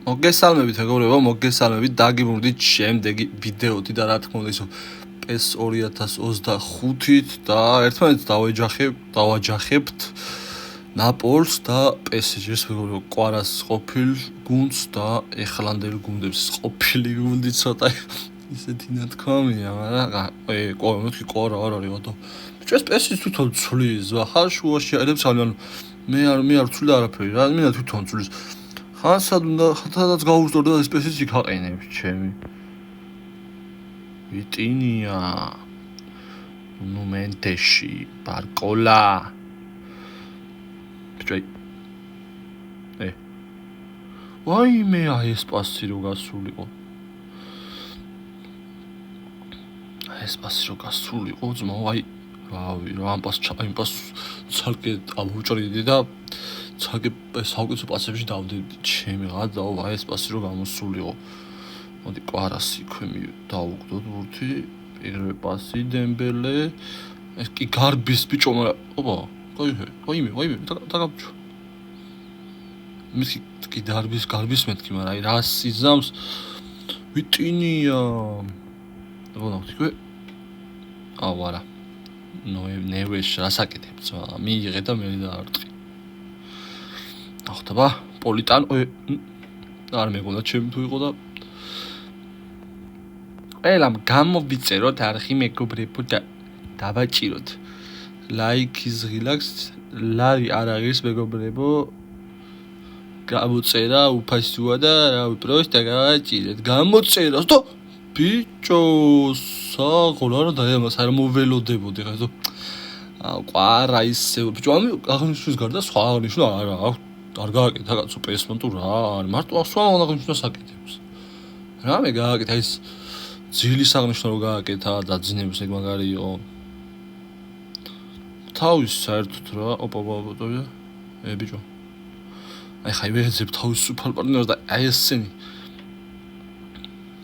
მოგესალმებით მეგობრებო, მოგესალმებით. დაგიბრუნდით შემდეგი ვიდეოთი და რა თქმა უნდა ისო PES 2025-ით და ერთმანეთს დავაჯახებთ ნაპოლს და PSG-ს მეგობრებო, კვარას ყოფილ გუნდს და ეხლანდელ გუნდებს ყოფილი გუნდი ცოტა ისეთი ნათქვამია, მაგრამ მეთქი კვარა არ არის ბატონო. ჩვენს PSG-ს თვითონ ცვლის, ხარ შუაში აერებს ძალიან მე არ ვცვლი არაფერი რა, მინდა თვითონ ცვლის. ხანსად უნდა ხათადაც გაუსწორდა ეს პესიც იქაყენებს ჩემი ვიტინია ნუმენტეში ბარკოლა ბჭი ვაიმე ეს პასი რო გასულიყო ძმა რავი რა ამ პას ცალკე ამოვჭრიდი და ცალკე საუკეთესო პასებში დავდები ჩემი გადავა ეს პასი რო გამოსულიყო მოდი კვარას იქვე დავუგდოთ ბურთი პირველი პასი დემბელე ეს კი გარბის ბიჭო მაგრამ ოპა ვაიმე დაგაბჭო მის კი გარბის მეთქი მაგრამ აი რა სიზამს ვიტინია ვნახე ვარა ნევეშ რასაკეთებს მიიღე და მე დაარტყი ახტება პოლიტან არ მეგონა ჩემი თუ იყო და ყველამ გამოვიწეროთ არხი მეგობრებო და დავაჭიროთ ლაიქის ღილაკს ლარი არ არის მეგობრებო გამოწერა უფასოა და რა უბრალოდ გავაჭირეთ გამოწერას და ბიჭო საღოლ არა დაემას არ მოველოდებოდი ხა კვარა ისე ბიჭო ამ აღნიშნვის გარდა სხვა აღნიშნა არა არ გააკეთა კაცო პესმან თუ რა არის მარტო სხვა აღნიშნას აკეთებს რამე გააკეთა ის ძილის აღნიშნა რო გააკეთა დაძინებს ეგ მაგარი იყო თავის საერთოდ რა ოპა ბიჭო აი ხაი ვეძებ თავის სუფალ პარტნიორს და აი ესენი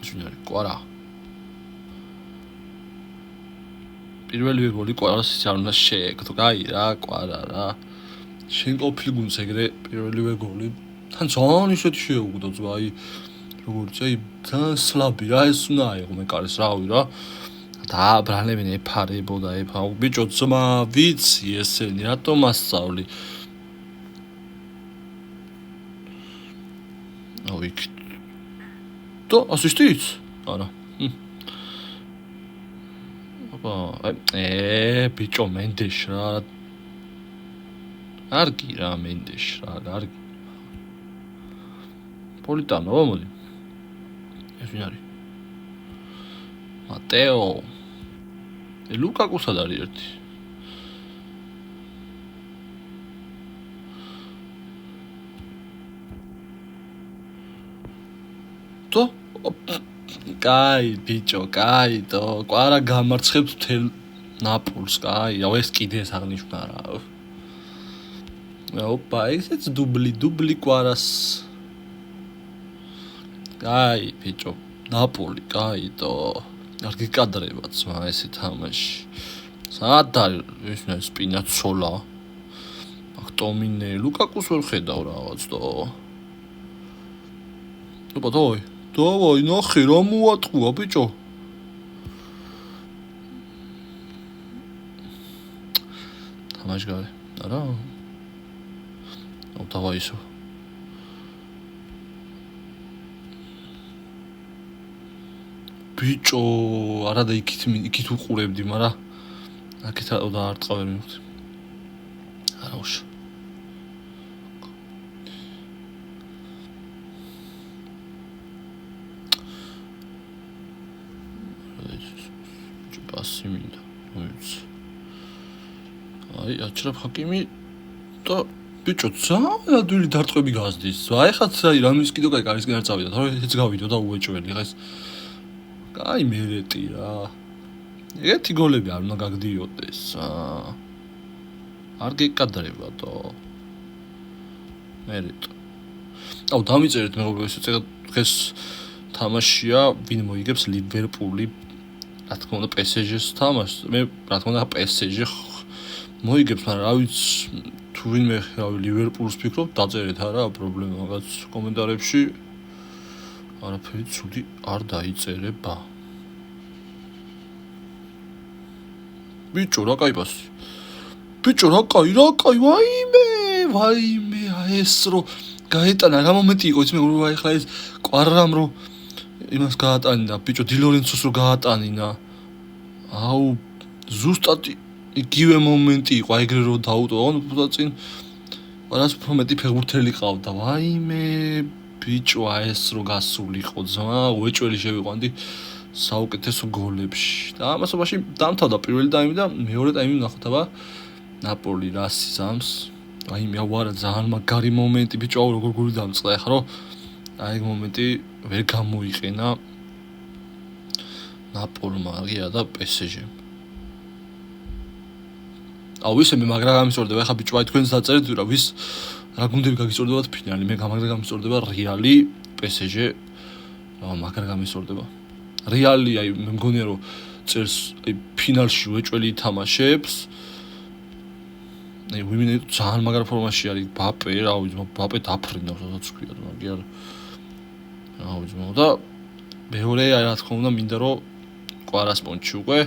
ჯუნარი კვარა პირველი გოლი კვარას არ უნდა შეეკეთო კაი რა კვარა რა შენ ყოფილი გუნდს ეგრე პირველივე გოლი თან ძალიან ისეთი შეუგდო ძმა აი როგორც აი თან სლაბი რა ეს უნდა აიღო მე კარეს რავი რა და ბრანებენ ეფარებოდა ბიჭო ძმა ვიცი ესენი რატომ ასწავლი აიქ და ასისტიც არა ოპა ბიჭო მენდეშ რა არგი რა მენდეშ რა არგი პოლიტანო მოდი ეს ვინ არის მატეო ლუკაკუსად არის ერთი და კაი ბიჭო კაი და კვარა გამარცხებს მთელ ნაპოლს კაი რა ეს კიდე ეს აღნიშნა რა ოპა ესეც დუბლი კვარას კაი ბიჭო ნაპოლი კაი და არ გიკადრება ძმა ესე თამაში სად არის ეს სპინაცოლა აქტომინე ლუკაკუს ვერ ხედავ რაღაც და ოპა დავაი ნახე რა მოატყუა ბიჭო თამაში გარე არა დავაი ისო ბიჭო არა და იქით უყურებდი მაგრამ აქეთ და არ წავერ მივხვდი არა უშ პასი მინდა მოიც აი აჩრა ხაკიმი და ბიჭო ძალიან ადვილი დარტყმები გაზდის აი ხაც აი რამის კიდო კაი კარისკენ არ წავიდა თორე ეს გავიდო და უეჭველი ხა ეს კაი მერეტი რა ერთი გოლები არ უნდა გაგდიოდეს არ გეკადრება და მერეტ აუ დამიწერეთ მეგობრებო ეს დღეს თამაშია ვინ მოიგებს ლივერპული რა თქმა უნდა PSG-ს თამაშს მე რა თქმა უნდა PSG მოიგებს მაგრამ რა ვიცი თუ ვინმე რავი ლივერპულს ფიქრობ დაწერეთ არა პრობლემა რაღაც კომენტარებში არაფერი ცუდი არ დაიწერება. ბიჭო, რა კაი პასი. ბიჭო, რა კაი, ვაიმე, ეს რო გაეტანა, რა მომენტი იყო, იცი მე ახლა ეს კვარრამ რო იმას გაატანინა, ბიჭო, დილორენცოს რო გაატანინა. აუ, ზუსტად იგივე მომენტი იყო, ეგრე რო დაუტო, და წინ რაც უფრო მეტი ფეხბურთელი ყავდა. ვაიმე, ბიჭო, ეს რო გასულიყო ძმა, უეჭველი შევიყვანდი საუკეთესო გოლებში. და ამასობაში დამთავრდა პირველი ტაიმი და მეორე ტაიმი ვნახოთ, აბა ნაპოლი რას იზამს. აი მე ვარა ძალიან მაგარი მომენტი, ბიჭო, აუ როგორ გული დამწყდა ახლა, რომ აი ეგ მომენტი ვერ გამოიყენა ნაპოლმა და PSG-მ. აუ ისე მე მაგრა გამისწორდება, ახლა ბიჭო, აი თქვენს დაწერეთ რა ვის რა გუნდები გაგისწორდებათ ფინალი, მე მაგრა გამისწორდება რეალი, PSG, მაგრა გამისწორდება. რეალი, აი მე მგონია რომ წერს აი ფინალში უეჭველი ითამაშებს. აი ვიმინე ძალიან მაგარ ფორმაში არის ბაპე, რა ვიცი, ბაპე დაფრინავს, სადაც ქვია, მაგი არ. რა ვიცი, და მეორე აი რა თქმა უნდა მინდა რომ კვარას პონჩი უკვე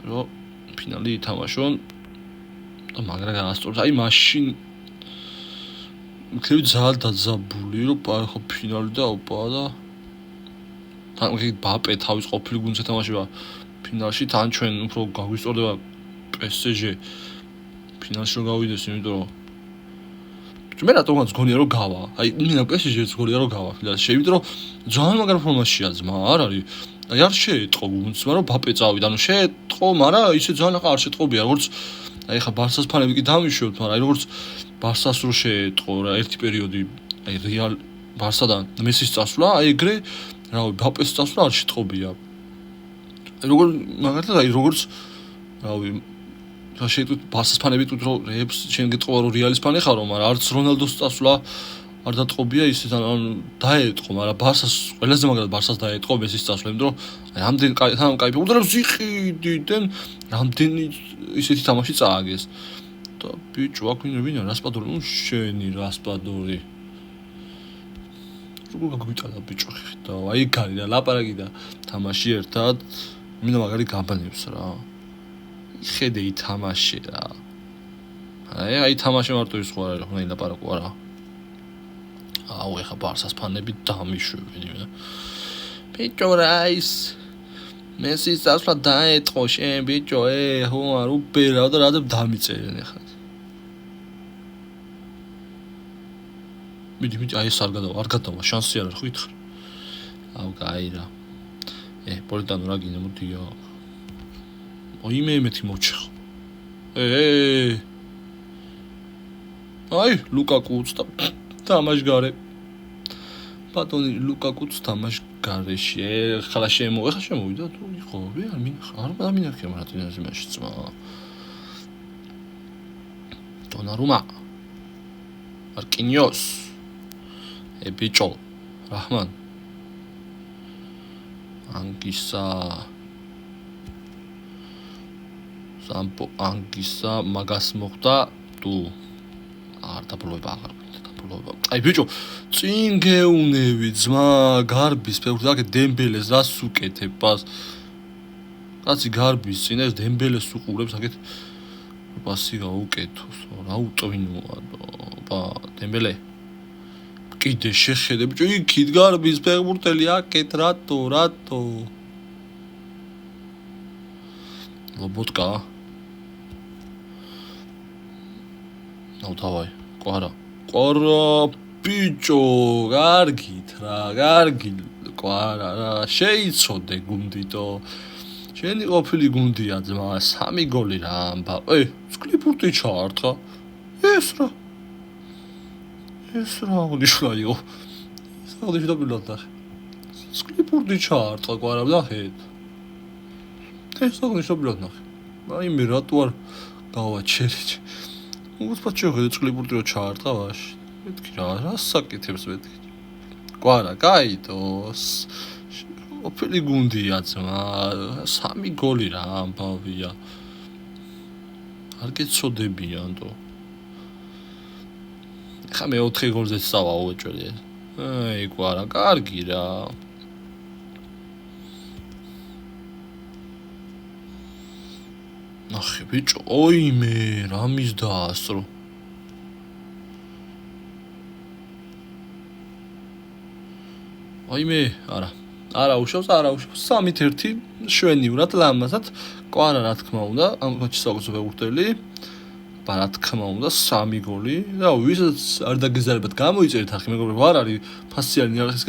რომ ფინალი ითამაშონ და მაგრა გაასწოროს. აი მაშინ მქები ძალიან დაძაბული რომ ხო ფინალი და ოპა და თან ბაპე თავის ყოფილი გუნდს ეთამაშება ფინალში, თან ჩვენ უფრო გაგვისწორდება PSG ფინალში რომ გავიდეს, იმიტომ რომ მე რატომ გონია რომ გავა. აი მინდა PSG-ს გონია რომ გავა ფინალში, იმიტომ რომ ძალიან მაგარ ფორმაშია ძმა, არ არის. აი არ შეეტყო გუნდს, მაგრამ ბაპე წავიდა, ანუ შეეტყო, მაგრამ ისე ძალიან ახლა არ შეეტყობია, როგორც აი ხა ბარსას ფანები კი დამიშვებთ, მაგრამ აი როგორც ბარსას რო შეეტყო რა ერთი პერიოდი, აი რეალ ბარსადან მესის წასვლა, აი ეგრე რა ვიცი, ბაპეს წასვლა არ შეეტყობია. როგორ მაგალითად აი როგორც რა ვიცი შეიტყვით ბარსას ფანები თუ რომ რეებს შენ გეტყობა რომ რეალის ფანი ხარო, მაგრამ არც რონალდოს წასვლა არ დატყობია ისე ანუ დაეტყო, მაგრამ ბარსას ყველაზე მაგრად ბარსას დაეტყო მესის წასვლა, იმიტომ რომ აი ამდენ კაი ფეხბურთელებს იყიდენ, რამდენი ისეთი თამაში წააგეს. და ბიჭო, აქ ვინია რასპადორი, ნუ შენი რასპადორი. როგორ გაგვიტანა ბიჭო ხედა, აი გარი და ლაპარაკი და თამაში ერთად, მინდა მაგარი გამბანებს რა. ხედე ითამაშე რა. აი თამაში მარტო ის ხო არა, ხომ ლაპარაკო არა. აუ ეხა ბარსას ფანები დამიშვებენ. ბიჭო რაის მესის წასვლა დაეტყო შენ ბიჭო, ხო არ უბერავ და რადგან დამიწერენ ეხლა. მიდი აი ეს არ გადავა, შანსი არ არის ხო ითხრა. აუ კაი რა. პოლიტანო რა გინდა მოდია. ой მეთი მოჩეხო. აი ლუკაკუ უცდა თამაშგარე. ბატონი ლუკაკუც თამაშგარეში. ხლა შემოვიდა თუ იყო, არ მინახე მარატინას იმაში ძმა. დონარუმა. მარკინიოს. ბიჭო. რაჰმან. ანგისა სამპო ანგისა მაგას მოხდა თუ არ დაბლოება აღარ დაბლოება. აი ბიჭო, წინ გეუნები ძმა, გარბის ფეხბურთი აქ დემბელეს რას უკეთებას. კაცი გარბის წინ ეს დემბელეს უყურებს აქეთ პასი გაუკეთოს. რა უტვინოა და დემბელე. კიდე შეხედე ბიჭო, იქით გარბის ფეხბურთელი აქეთ რატო? ლობოტკა აუ თავი კვარა ბიჭო, კარგით კვარა რა შეიცოდე გუნდიტო, შენი ყოფილი გუნდია ძმა, 3 გოლი რა ამბა. სკლიპურტი ჩაარტყა ეს რა აღნიშნა იყო, ეს აღნიშნა ბილად ნახე, სკლიპურტი ჩაარტყა კვარა ნახეთ, ეს აღნიშნა ბილად ნახე. აი მე რატო არ გავაჩერე. უცბად შევხედე სკლიპურტი რო ჩაარტყა ვაში. მეთქი რა საკეთებს მეთქი. კვარა გაიტოს. ოფილი გუნდია ძმა, 3 გოლი რა ამბავია. არ გეცოდებიან თო. ხა მე 4 გოლზე წავა უეჭველი. აი, კვარა, კარგი რა. ნახე ბიჭო, ოიმე, რა მის დაასრო. ოიმე, არა უშავს, 3-1 შვენივრად ლამაზად. კვარა რა თქმა უნდა, ამ მატჩს აქვს ვეურტელი. რა თქმა უნდა 3 გოლი და ვისაც არ დაგეზარებათ გამოიწერეთ ახი მეგობრებო, არ არის ფასიანი არხის